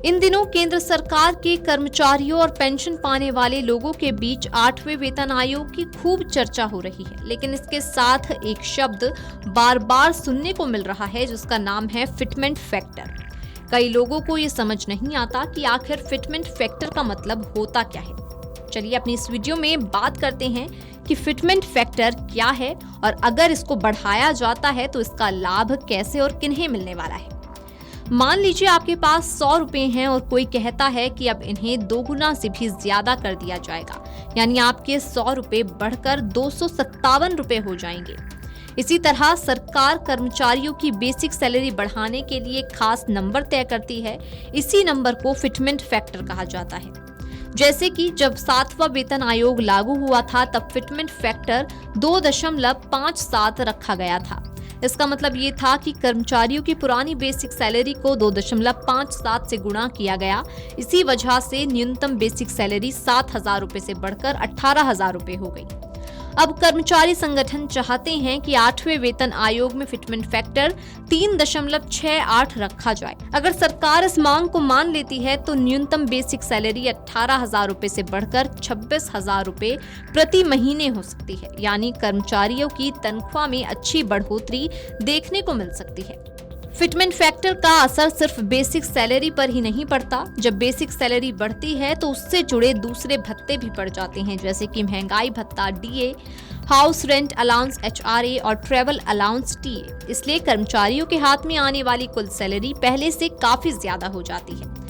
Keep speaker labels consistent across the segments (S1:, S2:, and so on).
S1: इन दिनों केंद्र सरकार के कर्मचारियों और पेंशन पाने वाले लोगों के बीच 8वें वेतन आयोग की खूब चर्चा हो रही है, लेकिन इसके साथ एक शब्द बार बार सुनने को मिल रहा है जिसका नाम है फिटमेंट फैक्टर। कई लोगों को ये समझ नहीं आता कि आखिर फिटमेंट फैक्टर का मतलब होता क्या है। चलिए अपनी इस वीडियो में बात करते हैं कि फिटमेंट फैक्टर क्या है और अगर इसको बढ़ाया जाता है तो इसका लाभ कैसे और किन्हें मिलने वाला है। मान लीजिए आपके पास 100 रुपए हैं और कोई कहता है कि अब इन्हें 2 गुना से भी ज्यादा कर दिया जाएगा, यानी आपके 100 रुपए बढ़कर 257 रुपए हो जाएंगे। इसी तरह सरकार कर्मचारियों की बेसिक सैलरी बढ़ाने के लिए खास नंबर तय करती है। इसी नंबर को फिटमेंट फैक्टर कहा जाता है। जैसे कि जब 7वां वेतन आयोग लागू हुआ था तब फिटमेंट फैक्टर 2.57 रखा गया था। इसका मतलब ये था कि कर्मचारियों की पुरानी बेसिक सैलरी को 2.57 से गुणा किया गया। इसी वजह से न्यूनतम बेसिक सैलरी 7,000 रुपए से बढ़कर 18,000 रुपए हो गई। अब कर्मचारी संगठन चाहते हैं कि 8वें वेतन आयोग में फिटमेंट फैक्टर 3.68 रखा जाए। अगर सरकार इस मांग को मान लेती है तो न्यूनतम बेसिक सैलरी 18,000 रुपए से बढ़कर 26,000 रुपए प्रति महीने हो सकती है, यानी कर्मचारियों की तनख्वाह में अच्छी बढ़ोतरी देखने को मिल सकती है। फिटमेंट फैक्टर का असर सिर्फ बेसिक सैलरी पर ही नहीं पड़ता। जब बेसिक सैलरी बढ़ती है तो उससे जुड़े दूसरे भत्ते भी बढ़ जाते हैं, जैसे कि महंगाई भत्ता DA, house rent allowance HRA और ट्रेवल अलाउंस TA। इसलिए कर्मचारियों के हाथ में आने वाली कुल सैलरी पहले से काफी ज्यादा हो जाती है।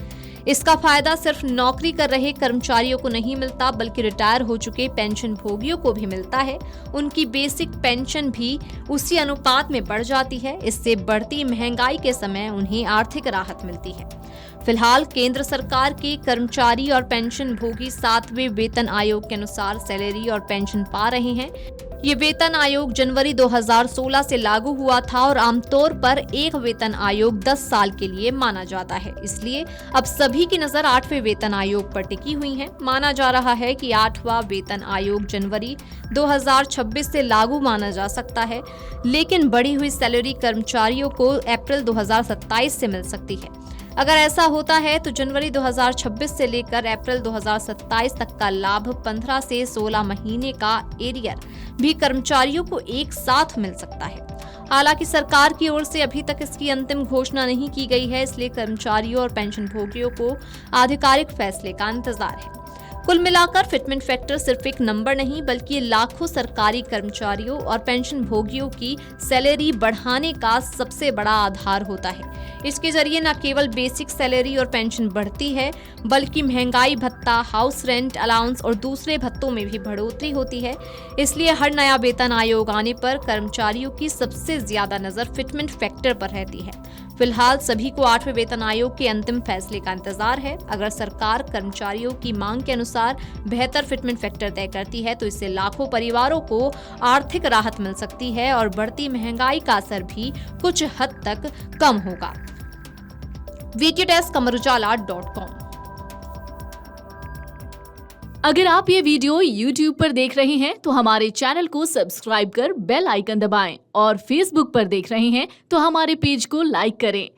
S1: इसका फायदा सिर्फ नौकरी कर रहे कर्मचारियों को नहीं मिलता बल्कि रिटायर हो चुके पेंशन भोगियों को भी मिलता है। उनकी बेसिक पेंशन भी उसी अनुपात में बढ़ जाती है। इससे बढ़ती महंगाई के समय उन्हें आर्थिक राहत मिलती है। फिलहाल केंद्र सरकार के कर्मचारी और पेंशन भोगी 7वें वेतन आयोग के अनुसार सैलरी और पेंशन पा रहे हैं। ये वेतन आयोग जनवरी 2016 से लागू हुआ था और आमतौर पर एक वेतन आयोग 10 साल के लिए माना जाता है। इसलिए अब सभी की नजर 8वें वेतन आयोग पर टिकी हुई है। माना जा रहा है कि 8वां वेतन आयोग जनवरी 2026 से लागू माना जा सकता है, लेकिन बढ़ी हुई सैलरी कर्मचारियों को अप्रैल 2027 से मिल सकती है। अगर ऐसा होता है तो जनवरी 2026 से लेकर अप्रैल 2027 तक का लाभ 15 से 16 महीने का एरियर भी कर्मचारियों को एक साथ मिल सकता है। हालांकि सरकार की ओर से अभी तक इसकी अंतिम घोषणा नहीं की गई है, इसलिए कर्मचारियों और पेंशन भोगियों को आधिकारिक फैसले का इंतजार है। कुल मिलाकर फिटमेंट फैक्टर सिर्फ एक नंबर नहीं बल्कि लाखों सरकारी कर्मचारियों और पेंशन भोगियों की सैलरी बढ़ाने का सबसे बड़ा आधार होता है। इसके जरिए न केवल बेसिक सैलरी और पेंशन बढ़ती है बल्कि महंगाई भत्ता, हाउस रेंट अलाउंस और दूसरे भत्तों में भी बढ़ोतरी होती है। इसलिए हर नया वेतन आयोग आने पर कर्मचारियों की सबसे ज्यादा नजर फिटमेंट फैक्टर पर रहती है। फिलहाल सभी को 8वें वेतन आयोग के अंतिम फैसले का इंतजार है। अगर सरकार कर्मचारियों की मांग के अनुसार बेहतर फिटमेंट फैक्टर तय करती है तो इससे लाखों परिवारों को आर्थिक राहत मिल सकती है और बढ़ती महंगाई का असर भी कुछ हद तक कम होगा। Video desk amarujala.com।
S2: अगर आप ये वीडियो YouTube पर देख रहे हैं तो हमारे चैनल को सब्सक्राइब कर बेल आइकन दबाएं और Facebook पर देख रहे हैं तो हमारे पेज को लाइक करें।